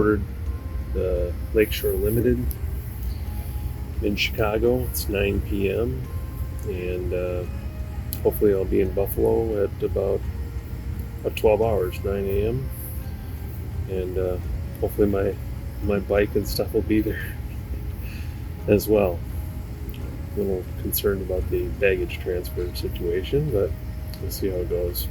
ordered the Lakeshore Limited in Chicago. It's 9 p.m. and hopefully I'll be in Buffalo at about 12 hours, 9 a.m. and hopefully my bike and stuff will be there as well. A little concerned about the baggage transfer situation, but we'll see how it goes.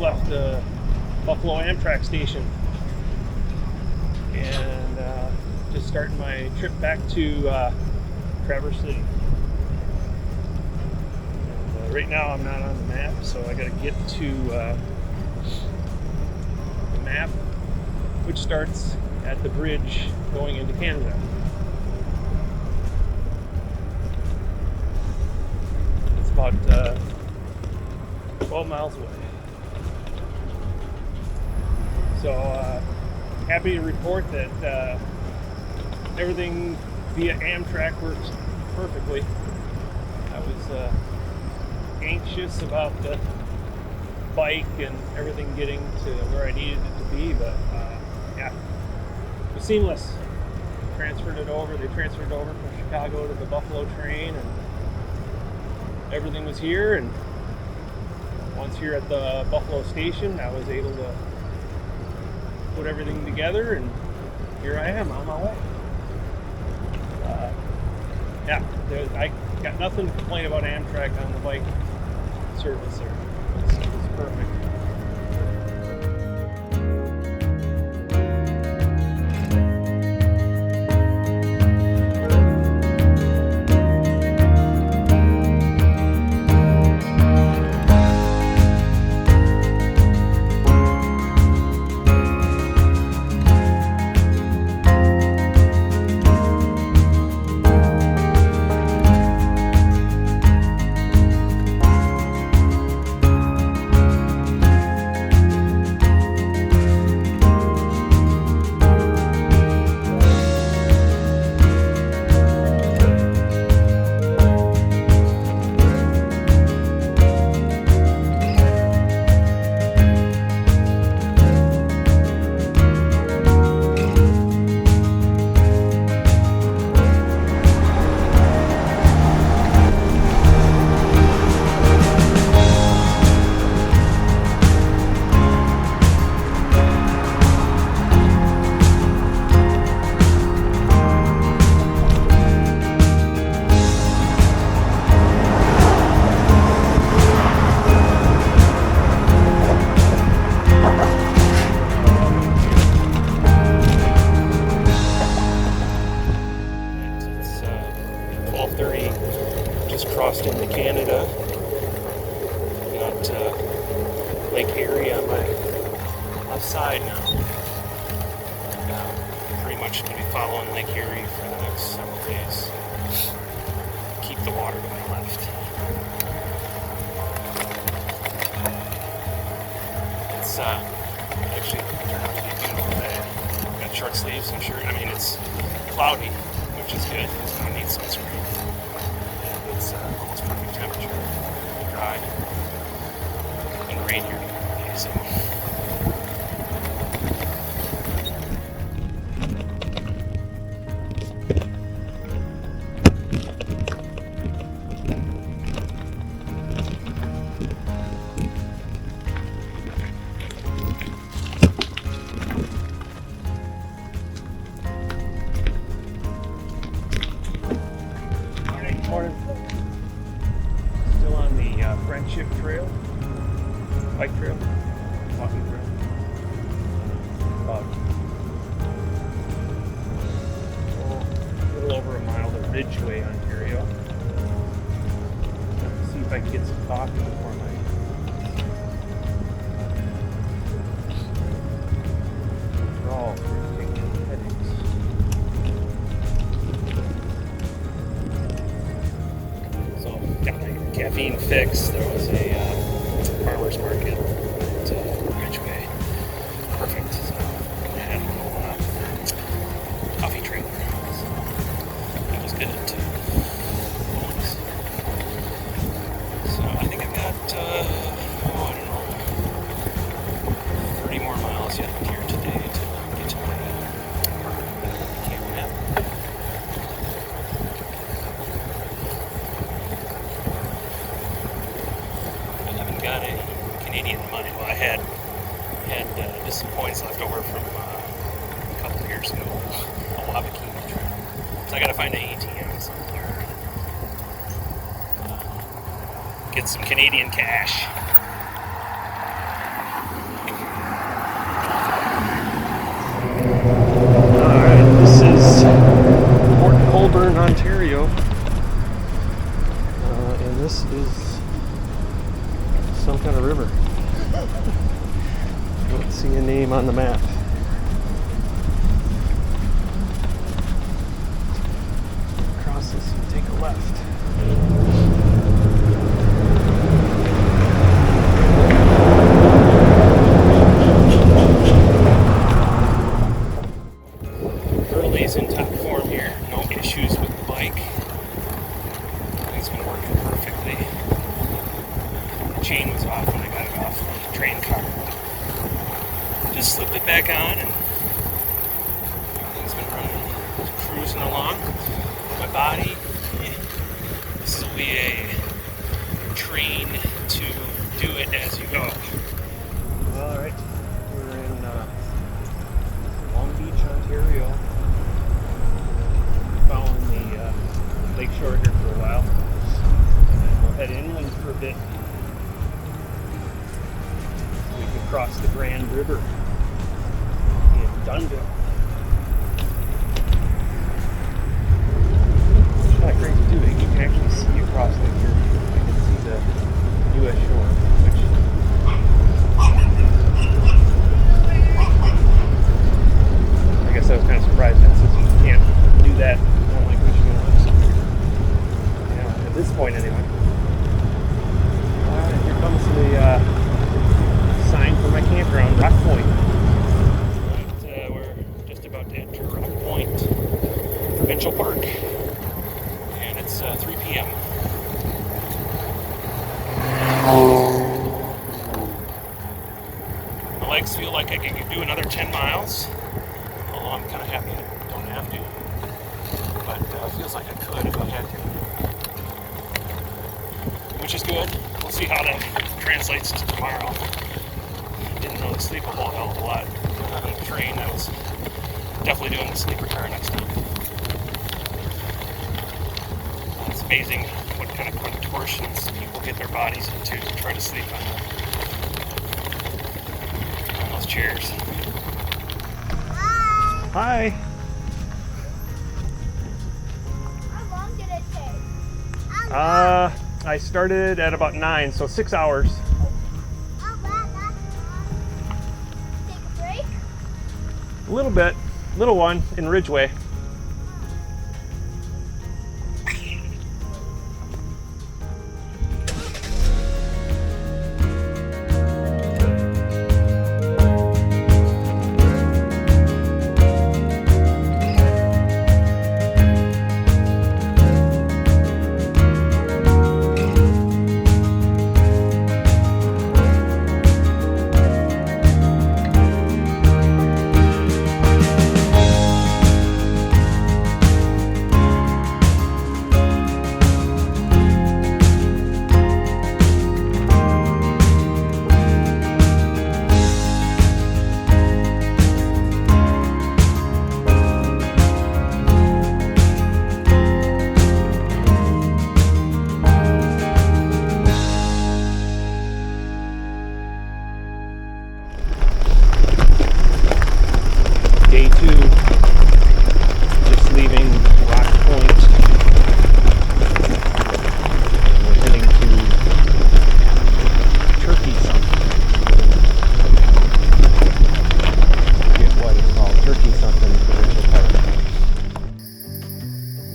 Left the Buffalo Amtrak station and just starting my trip back to Traverse City. And, right now I'm not on the map, so I got to get to the map, which starts at the bridge going into Canada. It's about 12 miles away. So happy to report that everything via Amtrak works perfectly. I was anxious about the bike and everything getting to where I needed it to be, but yeah, it was seamless. They transferred it over from Chicago to the Buffalo train, and everything was here. And once here at the Buffalo station, I was able to put everything together, and here I am on my way. Yeah, I got nothing to complain about Amtrak on the bike service there. It's perfect. Crossed into Canada. Got Lake Erie on my left side now. Pretty much going to be following Lake Erie for the next several days. Keep the water to my left. It's actually turned out to be a beautiful day. Got short sleeves and shirt. I mean, it's cloudy, which is good because I need sunscreen. It's almost perfect temperature, dry, and rain here today, so. Morning. Still on the Friendship Trail, bike trail, walking trail. About a little over a mile. Ridgeway, Ontario. Let's see if I can get some coffee before my withdrawal for taking headaches. So, got my caffeine fix. There was a farmer's market at Ridgeway. Perfect. So, I had a little coffee trailer. So, that was good too. So, I think I've got, I don't know, 30 more miles yet here today to get to my camping. I haven't got any Canadian money. Well, I had just some points left over from a couple of years ago, a Wabakini trip. So I got to find an ATM somewhere. Get some Canadian cash. Alright, this is Port Colborne, Ontario. And this is some kind of river. Don't see a name on the map. Across this, you take a left. Burley's in top form here. No issues with the bike. It's been working perfectly. The chain was off when I got it off the train car. Just slipped it back on and everything's been running, cruising along. My body, this will be a train to do it as you go. Alright, we're in Long Beach, Ontario. Following the lakeshore here for a while. And then we'll head inland for a bit. We can cross the Grand River in Dunnville. It's not great to do it. You can actually see across Lake Erie. I can see the U.S. shore, which I guess I was kind of surprised that since you can't do that on Lake Michigan Lakes. Yeah, at this point anyway. Alright, here comes the sign for my campground, Rock Point. Right, we're just about to enter Rock Point Provincial Park, and it's 3 p.m. My legs feel like I could do another 10 miles, although I'm kind of happy I don't have to, but it feels like I could if I had to, which is good. We'll see how that translates to tomorrow. Didn't really sleep a whole hell of a lot on the train. I was definitely doing the sleeper car next time. It's amazing what kind of contortions people get their bodies into to try to sleep on those chairs. Hi! How long did it take? I started at about 9, so 6 hours. Oh, wow, that's long. Take a break? A little bit. Little one in Ridgeway.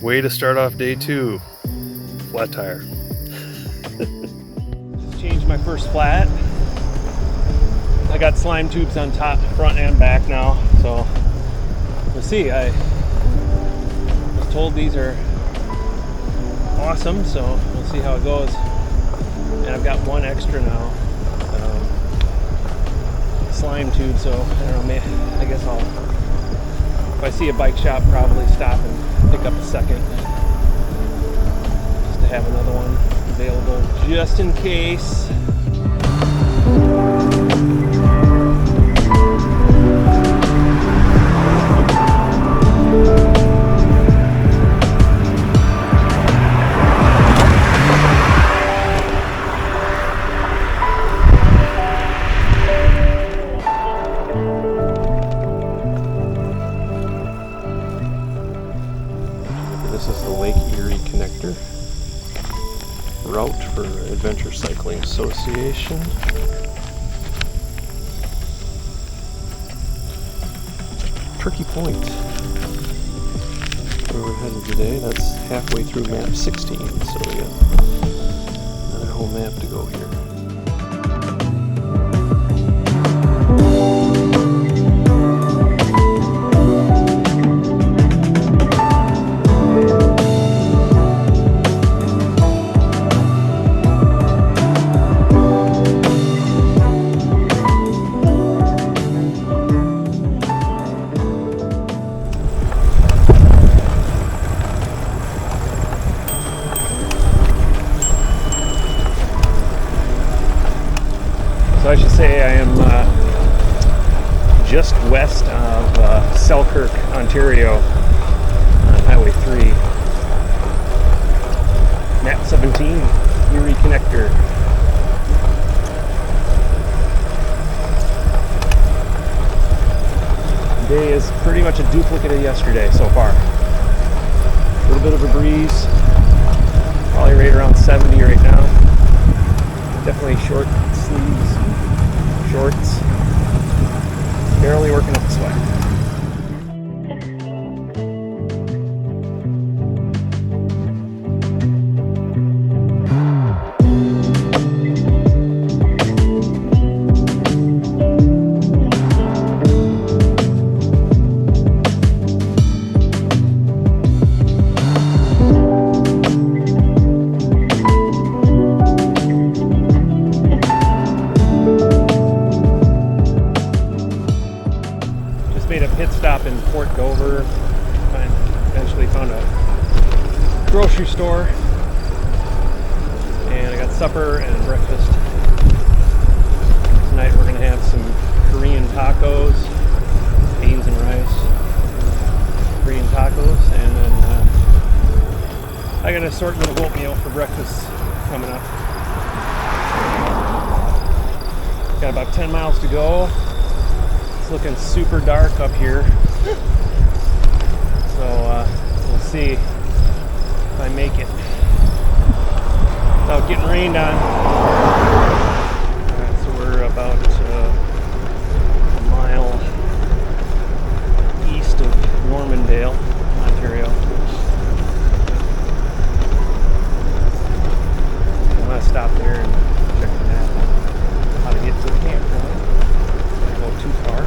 Way to start off day 2. Flat tire. Just changed my first flat. I got slime tubes on top, front and back now, so we'll see. I was told these are awesome, so we'll see how it goes. And I've got one extra now, slime tube, so I don't know, I guess I'll, if I see a bike shop, probably stop and pick up a second, just to have another one available just in case. This is the Lake Erie Connector route for Adventure Cycling Association. Turkey Point, where we're headed today. That's halfway through map 16, so we got another whole map to go here. So I should say I am just west of Selkirk, Ontario, on Highway 3. Map 17, Erie Connector. Today is pretty much a duplicate of yesterday so far. A little bit of a breeze, probably right around 70 right now. Definitely short sleeves, shorts, barely working up the sweat. Made a pit stop in Port Dover. Eventually found a grocery store, and I got supper and breakfast. Tonight we're gonna have some Korean tacos, beans and rice, Korean tacos, and then I got an assortment of oatmeal for breakfast coming up. Got about 10 miles to go. Looking super dark up here, so we'll see if I make it without getting rained on. Alright, so we're about a mile east of Normandale, Ontario. I'm gonna stop there and check the map how to get to the campground. Go too far.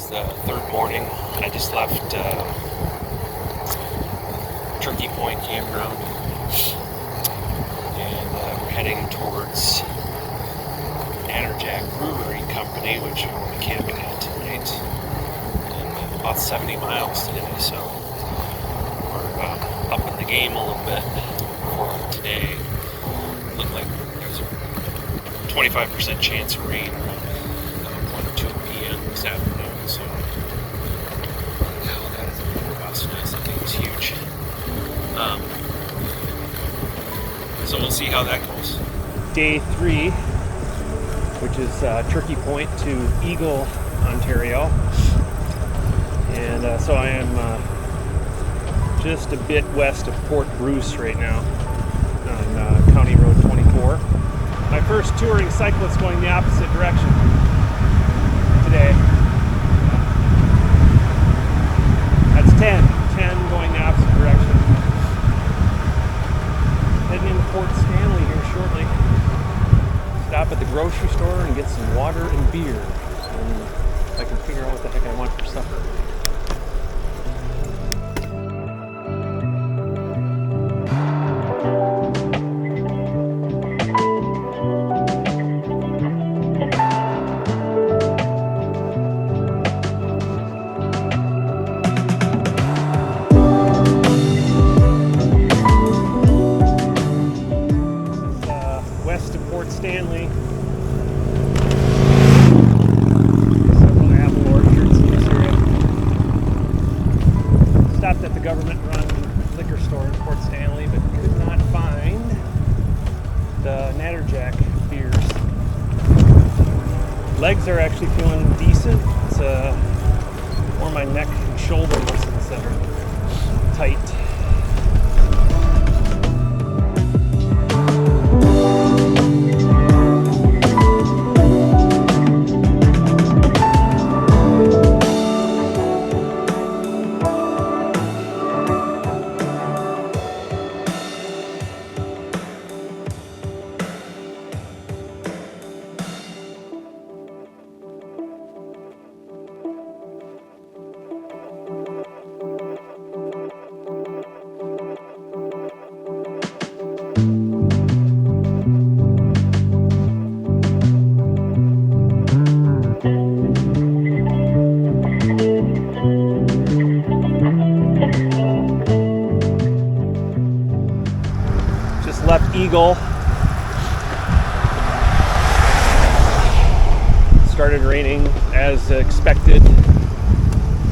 The third morning. I just left Turkey Point Campground, and we're heading towards Jack Brewery Company, which I'm camping at tonight. And about 70 miles today, so we're up in the game a little bit for today. Looked like there's a 25% chance of rain around 1 or 2 p.m. this afternoon, so that is a bust. That thing was huge. So we'll see how that goes. Day 3, which is Turkey Point to Eagle, Ontario. And so I am just a bit west of Port Bruce right now on County Road 24. My first touring cyclist going the opposite direction today. That's 10 going the opposite direction. Heading into Port Stanley here shortly. Stop at the grocery store and get some water and beer. And I can figure out what the heck I want for supper. West of Port Stanley. Several apple orchards in this area. Stopped at the government-run liquor store in Port Stanley, but could not find the Natterjack beers. Legs are actually feeling decent. It's more my neck and shoulder muscles that are tight. Left Eagle. Started raining as expected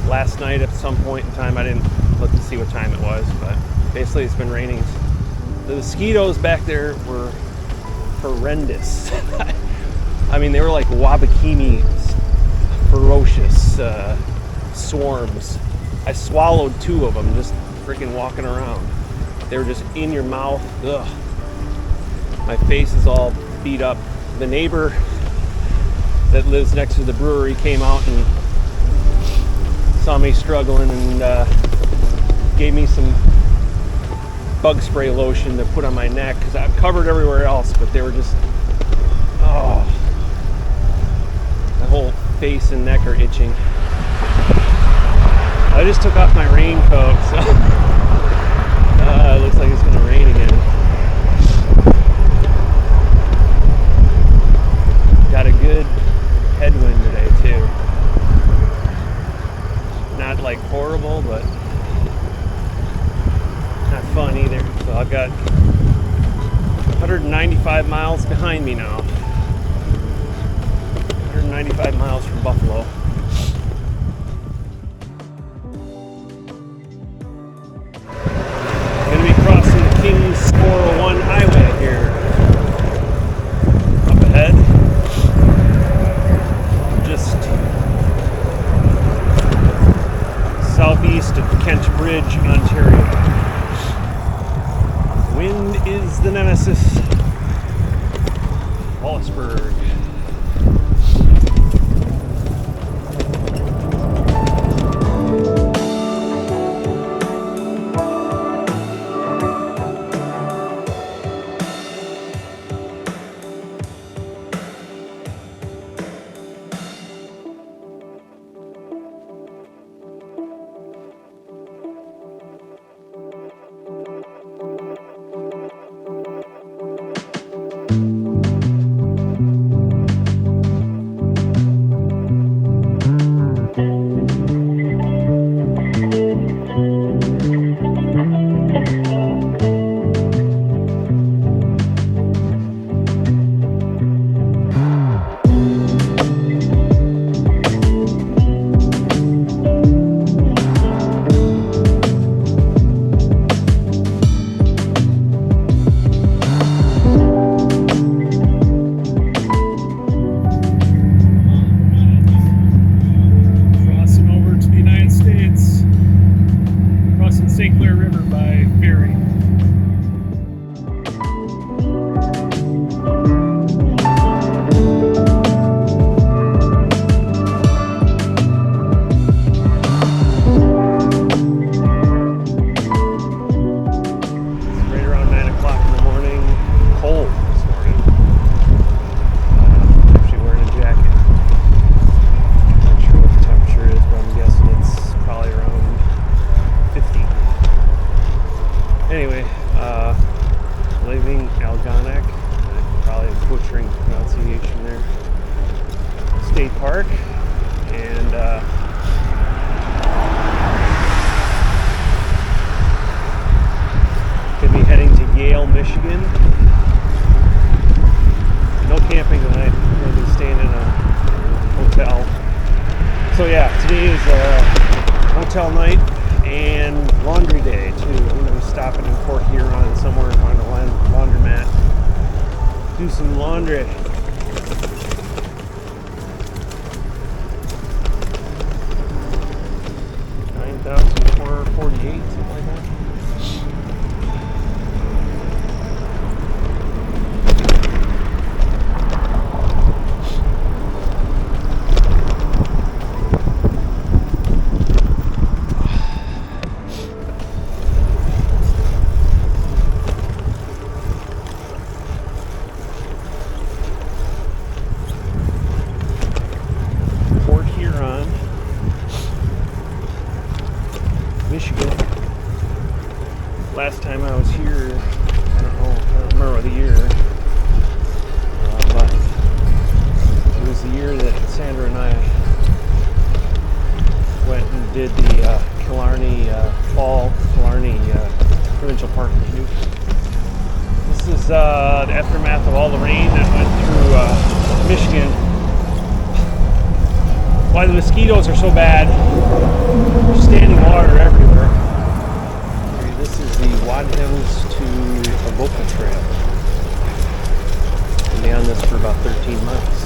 last night at some point in time. I didn't look to see what time it was, but basically it's been raining. The mosquitoes back there were horrendous. I mean, they were like Wabakimi, ferocious swarms. I swallowed 2 of them just freaking walking around. They were just in your mouth. Ugh. My face is all beat up. The neighbor that lives next to the brewery came out and saw me struggling and gave me some bug spray lotion to put on my neck because I'm covered everywhere else, but they were just, oh, my whole face and neck are itching. I just took off my raincoat, so it looks like it's going to rain again. Got a good headwind today too. Not like horrible, but not fun either. So I've got 195 miles behind me now. 195 miles from Buffalo. Gonna be crossing the Kings 401 highway here. Up ahead. Just southeast of Kent Bridge, Ontario. Wind is the nemesis. Wallaceburg. St. Clair River by ferry. Park, and could be heading to Yale, Michigan. No camping tonight. We're going to be staying in a hotel. So yeah, today is hotel night and laundry day too. I'm going to be stopping in Port Huron somewhere and find a laundromat. Do some laundry. 9,448, something like that. Port Huron, Michigan. Last time I was here, I don't remember the year, but it was the year that Sandra and I went and did the Fall Killarney Provincial Park review. This is the aftermath of all the rain that went through Michigan. Why the mosquitoes are so bad. There's standing water everywhere. This is the Wadhams to Avoca Trail. I've been on this for about 13 months.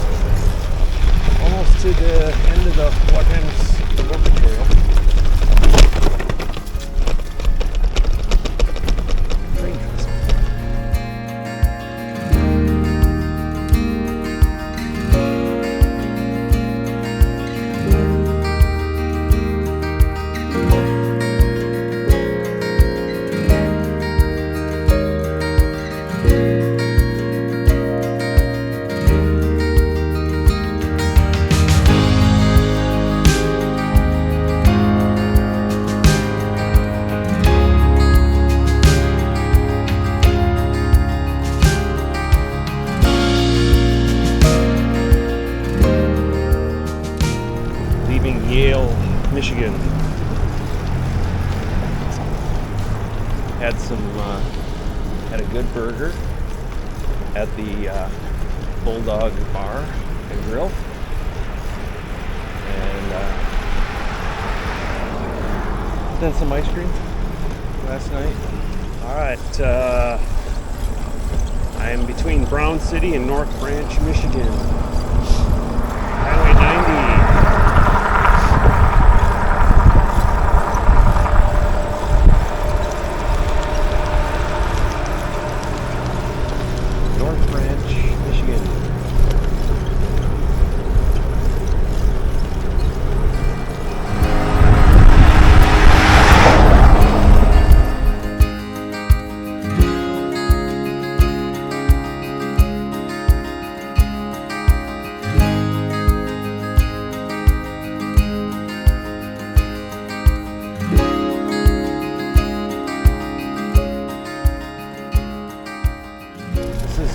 Almost to the end of the Wadhams Avoca Trail. Yale, Michigan. Had a good burger at the Bulldog Bar and Grill, and then some ice cream last night. All right, I am between Brown City and North Branch, Michigan. Highway 90.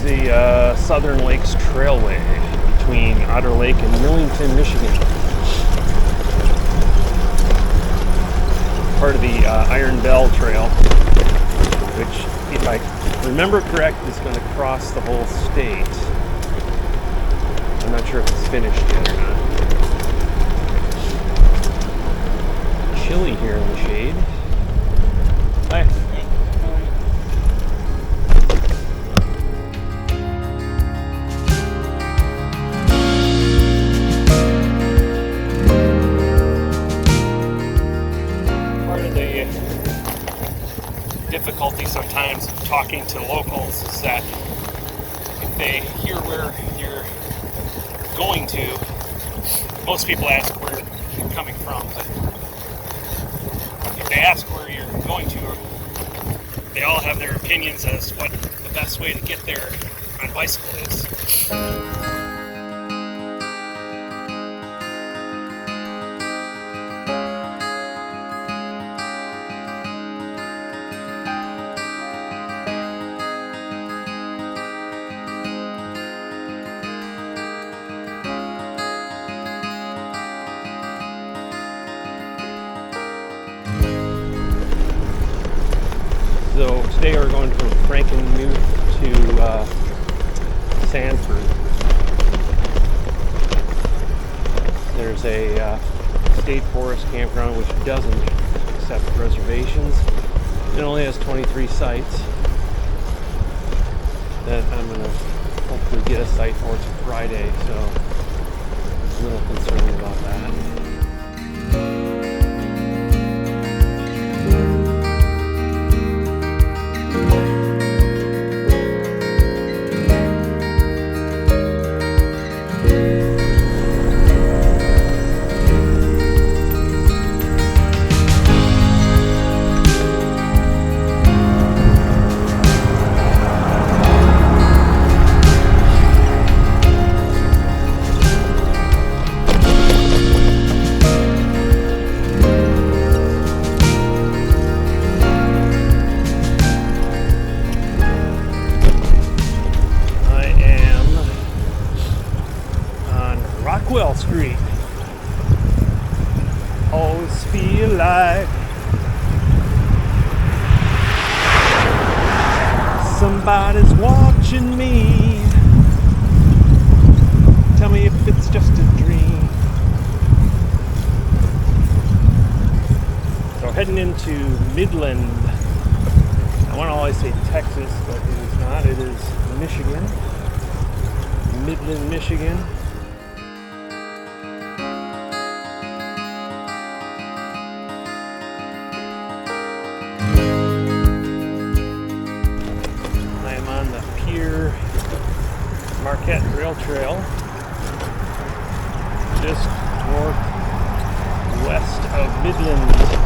The Southern Lakes Trailway between Otter Lake and Millington, Michigan. Part of the Iron Bell Trail, which, if I remember correct, is going to cross the whole state. I'm not sure if it's finished yet or not. Chilly here in the shade. Hi. difficulty sometimes talking to locals is that if they hear where you're going to, most people ask where you're coming from, but if they ask where you're going to, they all have their opinions as to what the best way to get there on bicycle is. So today we're going from Frankenmuth to Sanford. There's a state forest campground which doesn't accept reservations. It only has 23 sites that I'm going to hopefully get a site for Friday, so I'm a little concerned about that. Street. Always feel like somebody's watching me. Tell me if it's just a dream. So heading into Midland. I want to always say Texas, but it is not. It is Michigan. Midland, Michigan. Marquette Rail Trail, just northwest of Midland.